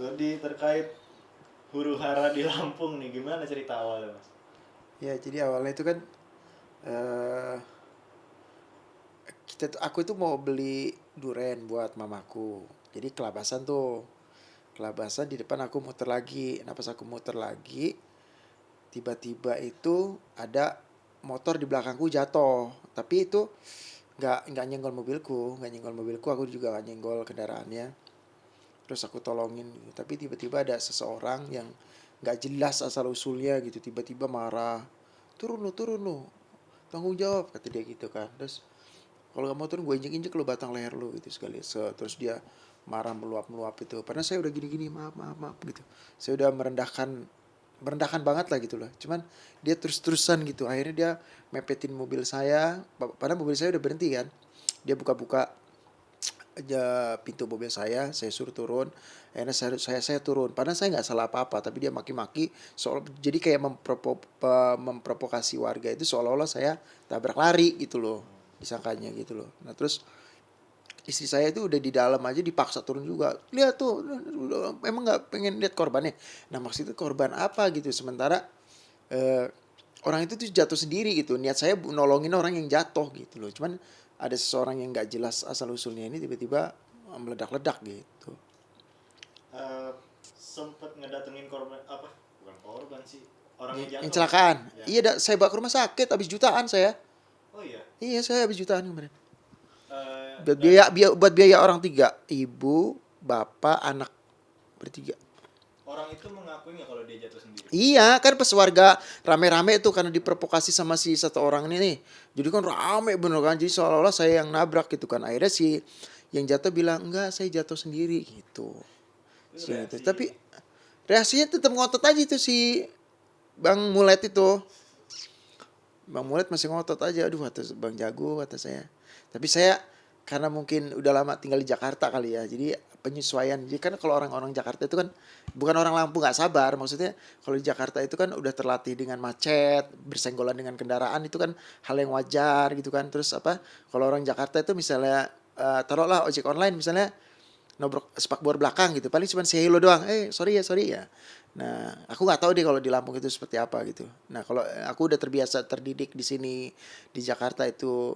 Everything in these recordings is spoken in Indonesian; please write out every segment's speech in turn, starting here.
Dodi, terkait huru hara di Lampung nih, gimana cerita awalnya Mas? Ya, jadi awalnya itu kan eh aku itu mau beli duren buat mamaku. Jadi kelabasan tuh. Kelabasan di depan aku muter lagi. Nah, pas aku muter lagi, tiba-tiba itu ada motor di belakangku jatuh. Tapi itu nggak nyenggol mobilku, nggak nyenggol mobilku. Aku juga nggak nyenggol kendaraannya. Terus aku tolongin gitu. Tapi tiba-tiba ada seseorang yang nggak jelas asal usulnya gitu, tiba-tiba marah, turun lu, tanggung jawab, kata dia gitu kan. Terus kalau nggak mau turun gue injek injek lu batang leher lu gitu sekali. Terus dia marah meluap meluap itu, padahal saya udah gini gini, maaf maaf maaf gitu. Saya udah merendahkan merendahkan banget lah gitu loh. Cuman dia terus terusan gitu, akhirnya dia mepetin mobil saya. Padahal mobil saya udah berhenti kan. Dia buka-buka aja pintu mobil saya suruh turun. Akhirnya saya turun, padahal saya nggak salah apa-apa, tapi dia maki-maki soal, jadi kayak memprovokasi warga itu seolah-olah saya tabrak lari gitu loh, disangkanya gitu loh. Nah terus istri saya itu udah di dalam aja dipaksa turun juga, lihat tuh, emang nggak pengen lihat korbannya. Nah maksudnya korban apa gitu, sementara eh, orang itu tuh jatuh sendiri gitu. Niat saya nolongin orang yang jatuh gitu loh. Cuman ada seseorang yang nggak jelas asal usulnya ini tiba-tiba meledak-ledak gitu. Eh, Sempet ngedatengin korban apa? Bukan korban sih, orang yang Yang jatuh Mas. celakaan. Ya. Iya, saya bawa ke rumah sakit habis jutaan saya. Oh iya. Iya, saya habis jutaan kemarin. Dan Buat biaya orang tiga, ibu, bapak, anak bertiga. orang itu mengakui nggak kalau dia jatuh sendiri? Iya, kan pas warga rame-rame itu karena diprovokasi sama si satu orang ini nih. Jadi kan rame bener kan. Jadi seolah-olah saya yang nabrak gitu kan. Akhirnya si yang jatuh bilang, "Enggak, saya jatuh sendiri." gitu. Itu Si itu. reaksi. Tapi reaksinya tetap ngotot aja itu si Bang Mulet itu. Bang Mulet masih ngotot aja. Aduh, kata Bang Jago, kata saya. Tapi saya karena mungkin udah lama tinggal di Jakarta kali ya. Jadi penyesuaian. Jadi kan kalau orang-orang Jakarta itu kan bukan orang Lampung nggak sabar. Maksudnya kalau di Jakarta itu kan udah terlatih dengan macet, bersenggolan dengan kendaraan, itu kan hal yang wajar gitu kan. Terus apa? Kalau orang Jakarta itu misalnya taruhlah ojek online misalnya nobrok spakbor belakang gitu, paling cuma say hello doang, sorry ya. Nah aku nggak tahu deh kalau di Lampung itu seperti apa gitu. Nah kalau aku udah terbiasa terdidik di sini di Jakarta itu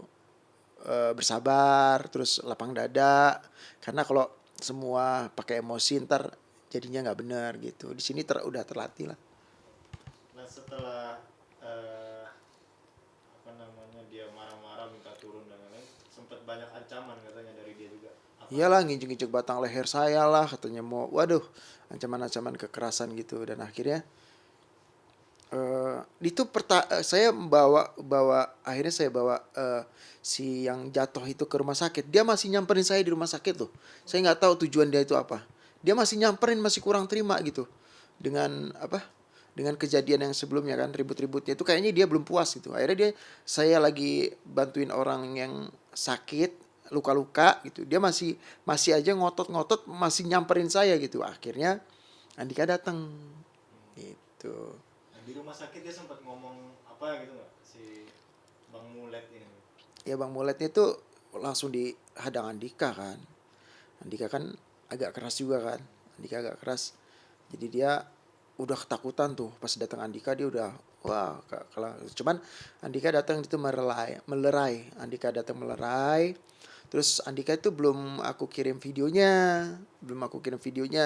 bersabar, terus lapang dada, karena kalau semua pakai emosi ntar jadinya nggak benar gitu. Di sini udah terlatih lah. Nah setelah eh, apa namanya dia marah-marah minta turun dan lain-lain, sempet banyak ancaman katanya dari dia juga. Apa aja? Iyalah, nginjek-nginjek batang leher saya lah, katanya mau, waduh, ancaman-ancaman kekerasan gitu. Dan akhirnya itu saya akhirnya saya bawa si yang jatuh itu ke rumah sakit. Dia masih nyamperin saya di rumah sakit loh. Saya nggak tahu tujuan dia itu apa. Dia masih nyamperin, masih kurang terima gitu dengan apa, dengan kejadian yang sebelumnya kan, ribut-ributnya itu kayaknya dia belum puas gitu. Akhirnya saya lagi bantuin orang yang sakit, luka-luka gitu, dia masih masih aja ngotot-ngotot, masih nyamperin saya gitu. Akhirnya Andika datang gitu. Nah, di rumah sakit dia sempat ngomong apa gitu nggak si Bang Mulet ini? Ya Bang Muletnya tuh langsung dihadang Andika kan. Andika kan agak keras juga kan. Andika agak keras. Jadi dia udah ketakutan tuh pas datang Andika, dia udah wah kalau cuman Andika datang itu melerai. Andika datang melerai. Terus Andika itu belum aku kirim videonya,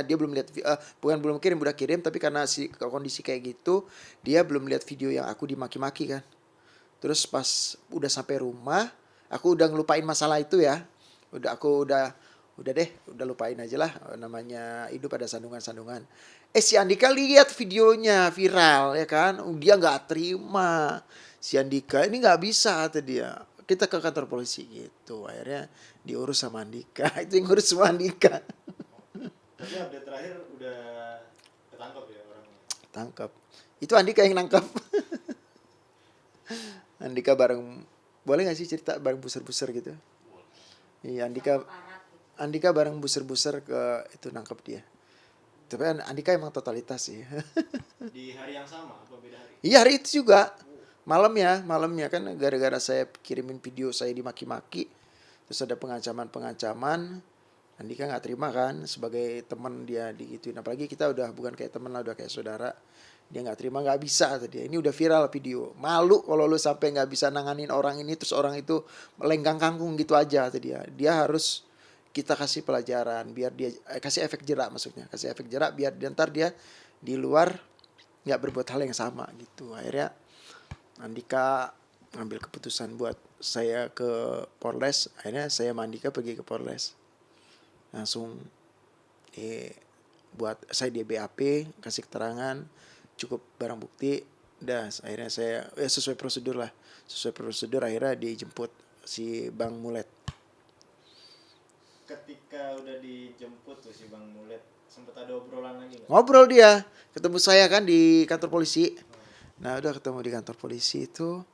dia belum lihat, bukan belum kirim, udah kirim, tapi karena si kondisi kayak gitu, dia belum lihat video yang aku dimaki-maki kan. Terus pas udah sampai rumah, aku udah ngelupain masalah itu ya. Udah deh, udah lupain aja lah, namanya hidup ada sandungan-sandungan. Si Andika lihat videonya viral ya kan, dia nggak terima. Si Andika ini nggak bisa, kata dia. Kita ke kantor polisi gitu. Akhirnya diurus sama Andika. Itu yang ngurus sama Andika. Tapi update terakhir udah ketangkep ya orangnya. Tangkap. Itu Andika yang nangkap. Andika bareng, boleh gak sih cerita bareng buser-buser gitu? Iya, Andika bareng buser-buser ke itu nangkep dia. Tapi Andika emang totalitas sih. Di hari yang sama apa beda hari? Iya, hari itu juga. Malamnya kan gara-gara saya kirimin video saya dimaki-maki. Terus ada pengancaman-pengancaman. Andika nggak terima kan, sebagai teman dia digituin, apalagi kita udah bukan kayak teman lah, udah kayak saudara. Dia nggak terima, nggak bisa kata dia, ini udah viral video, malu kalau lu sampai nggak bisa nanganin orang ini terus orang itu melenggang kangkung gitu aja kata dia harus kita kasih pelajaran biar dia kasih efek jerak, maksudnya kasih efek jerak biar ntar dia di luar nggak berbuat hal yang sama gitu. Akhirnya Andika ngambil keputusan buat saya ke Polres. Akhirnya saya sama Andika pergi ke Polres, langsung buat saya di BAP, kasih keterangan, cukup barang bukti. Dah akhirnya saya sesuai prosedur lah, sesuai prosedur akhirnya dijemput si Bang Mulet. Ketika udah dijemput tuh si Bang Mulet, sempat ada obrolan lagi nggak? Ngobrol dia, ketemu saya kan di kantor polisi. Nah udah ketemu di kantor polisi itu,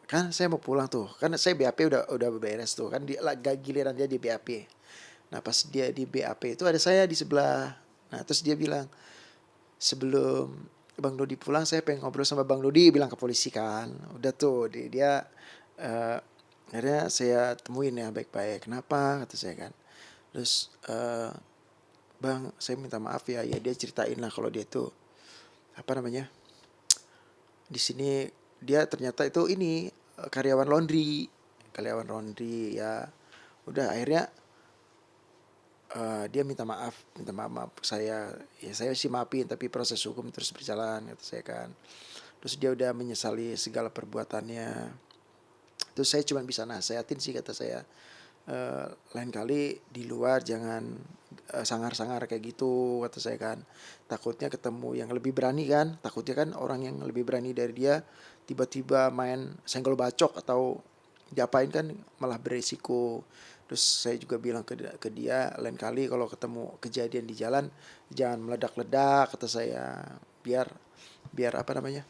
kan saya mau pulang tuh, kan saya BAP udah beres tuh kan, giliran dia di BAP. Nah pas dia di BAP itu ada saya di sebelah. Nah terus dia bilang, sebelum Bang Dodi pulang saya pengen ngobrol sama Bang Dodi, bilang ke polisi kan. Udah tuh dia akhirnya saya temuin ya baik-baik, kenapa kata saya kan. Terus Bang saya minta maaf ya, ya dia ceritain lah kalau dia tuh apa namanya, di sini dia ternyata itu ini karyawan laundry ya. Udah akhirnya dia minta maaf saya, ya saya sih maafin tapi proses hukum terus berjalan kata saya kan. Terus dia udah menyesali segala perbuatannya. Terus saya cuma bisa nasehatin sih kata saya, lain kali di luar jangan sangar-sangar kayak gitu kata saya kan. Takutnya ketemu yang lebih berani kan, takutnya kan orang yang lebih berani dari dia tiba-tiba main senggol bacok atau diapain kan malah beresiko. Terus saya juga bilang ke dia, lain kali kalau ketemu kejadian di jalan jangan meledak-ledak kata saya, biar apa namanya,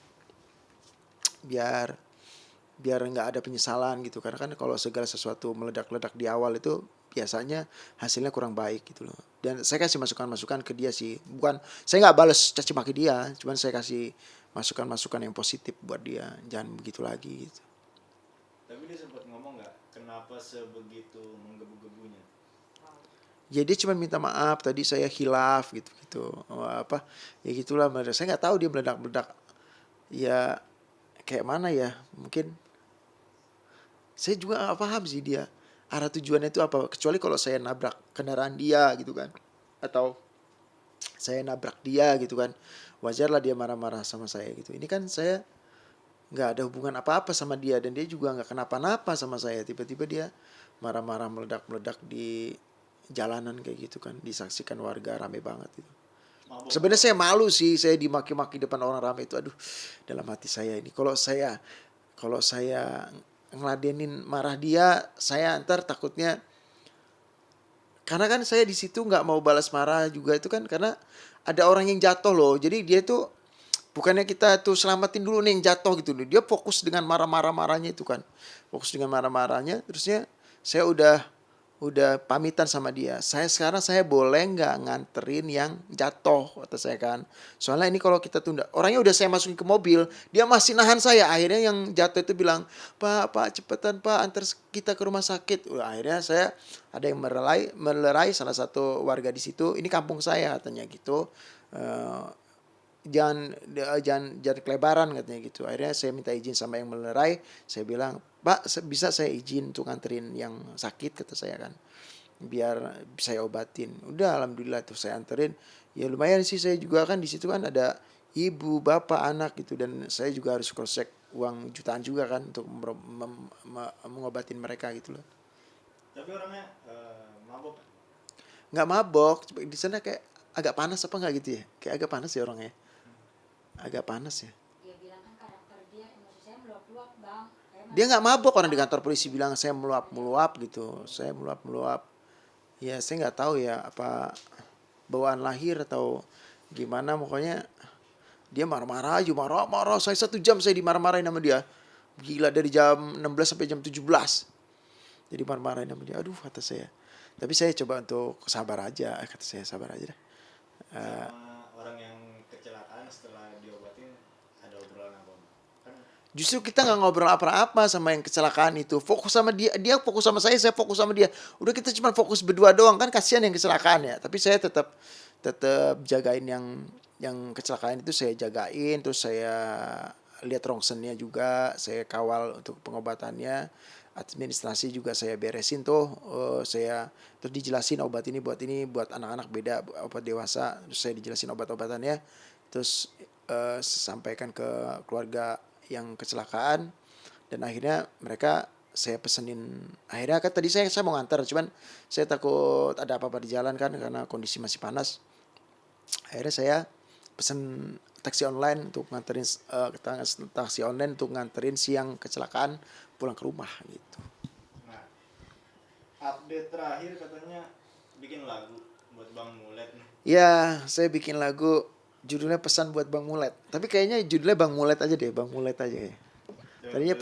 biar biar nggak ada penyesalan gitu, karena kan kalau segala sesuatu meledak-ledak di awal itu biasanya hasilnya kurang baik gitu loh. Dan saya kasih masukan-masukan ke dia sih, bukan saya nggak bales caci maki dia, cuman saya kasih masukan-masukan yang positif buat dia, jangan begitu lagi gitu. Tapi dia sempat ngomong nggak kenapa sebegitu menggebu-gebunya? Ya dia cuma minta maaf tadi saya hilaf gitu gitu, apa ya gitulah. Saya nggak tahu dia meledak-meledak ya kayak mana ya, mungkin saya juga nggak paham sih dia arah tujuannya itu apa, kecuali kalau saya nabrak kendaraan dia gitu kan, atau saya nabrak dia gitu kan, wajar lah dia marah-marah sama saya gitu. Ini kan saya nggak ada hubungan apa-apa sama dia dan dia juga nggak kenapa-napa sama saya, tiba-tiba dia marah-marah meledak-meledak di jalanan kayak gitu kan, disaksikan warga rame banget gitu. Sebenarnya saya malu sih, saya dimaki-maki depan orang ramai itu, aduh dalam hati saya ini kalau saya ngeladenin marah dia, saya ntar takutnya, karena kan saya di situ nggak mau balas marah juga itu kan karena ada orang yang jatuh loh, jadi dia tuh bukannya kita tuh selamatin dulu nih yang jatuh gitu loh, dia fokus dengan marahnya itu kan, fokus dengan marah-marahnya. Terusnya saya udah pamitan sama dia, sekarang saya boleh nggak nganterin yang jatuh kata saya kan, soalnya ini kalau kita tunda, orangnya udah saya masukin ke mobil dia masih nahan saya. Akhirnya yang jatuh itu bilang, pak cepetan pak antar kita ke rumah sakit. Akhirnya saya ada yang melerai salah satu warga di situ, ini kampung saya katanya gitu. Eh, jangan kelebaran katanya gitu. Akhirnya saya minta izin sama yang melerai, saya bilang pak bisa saya izin untuk nganterin yang sakit kata saya kan, biar saya obatin. Udah alhamdulillah tuh saya anterin, ya lumayan sih, saya juga kan di situ kan ada ibu bapak anak gitu, dan saya juga harus cross check uang jutaan juga kan untuk mengobatin mereka gitu loh. Tapi orangnya mabok. Nggak mabok, di sana kayak agak panas apa nggak gitu ya, kayak agak panas ya orangnya, agak panas ya. Dia bilang kan karakter dia emosi saya meluap-luap bang. Dia nggak mabok, orang di kantor polisi bilang saya meluap-meluap gitu, saya meluap-meluap. Ya saya nggak tahu ya apa bawaan lahir atau gimana, pokoknya dia marah-marah aja, marah-marah. Saya 1 jam saya dimarah-marahin sama dia. Gila, dari jam 16 sampai jam 17. Jadi marah-marahin sama dia. Aduh kata saya. Tapi saya coba untuk sabar aja, kata saya sabar aja dah. Sama orang yang kecelakaan setelah diobatin ada obrolan apa? Kan Justru kita nggak ngobrol apa-apa sama yang kecelakaan itu. Fokus sama dia, dia fokus sama saya fokus sama dia. Udah kita cuma fokus berdua doang, kan kasihan yang kecelakaan ya. Tapi saya tetap tetap jagain yang kecelakaan itu, saya jagain, terus saya lihat rongsennya juga, saya kawal untuk pengobatannya, administrasi juga saya beresin tuh. Saya terus dijelasin obat ini buat anak-anak beda, obat dewasa, terus saya dijelasin obat-obatannya, terus sampaikan ke keluarga yang kecelakaan, dan akhirnya mereka saya pesenin. Akhirnya kan tadi saya mau nganter, cuman saya takut ada apa-apa di jalan kan karena kondisi masih panas. Akhirnya saya pesen taksi online untuk nganterin taksi online untuk nganterin si yang kecelakaan pulang ke rumah gitu. Nah, update terakhir katanya bikin lagu buat Bang Mulet nih. Ya, saya bikin lagu judulnya Pesan buat Bang Mulet. Tapi kayaknya judulnya Bang Mulet aja deh, Bang Mulet aja ya. Tadinya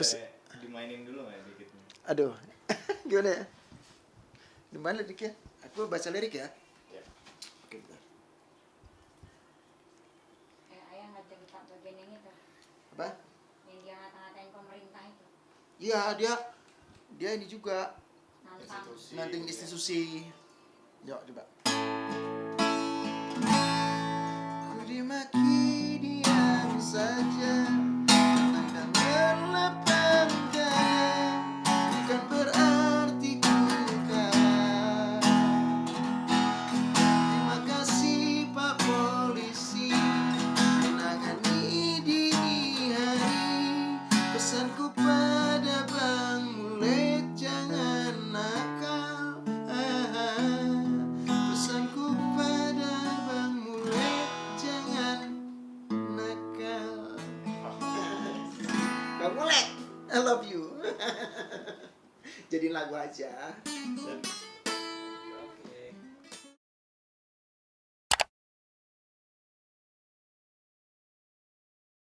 dimainin dulu nggak dikitnya? Aduh, gimana ya? Gimana liriknya? Aku baca lirik ya. Ya. Oke, bentar. Ayah nggak cerita bagian yang itu, Apa? yang dia ngata-ngatain pemerintah itu, Iya, dia ini juga nantang. nanting institusi. Yuk, coba. Ku dimaki diam saja, tenang berlepaskan, bukan berarti ku kalah. Terima kasih Pak Polisi, menangani dini hari. Pesanku pada Bang Mulet, jangan nakal. Pesanku pada Bang Mulet, jangan nakal. Bang Mulet, I love you. Jadi lagu aja.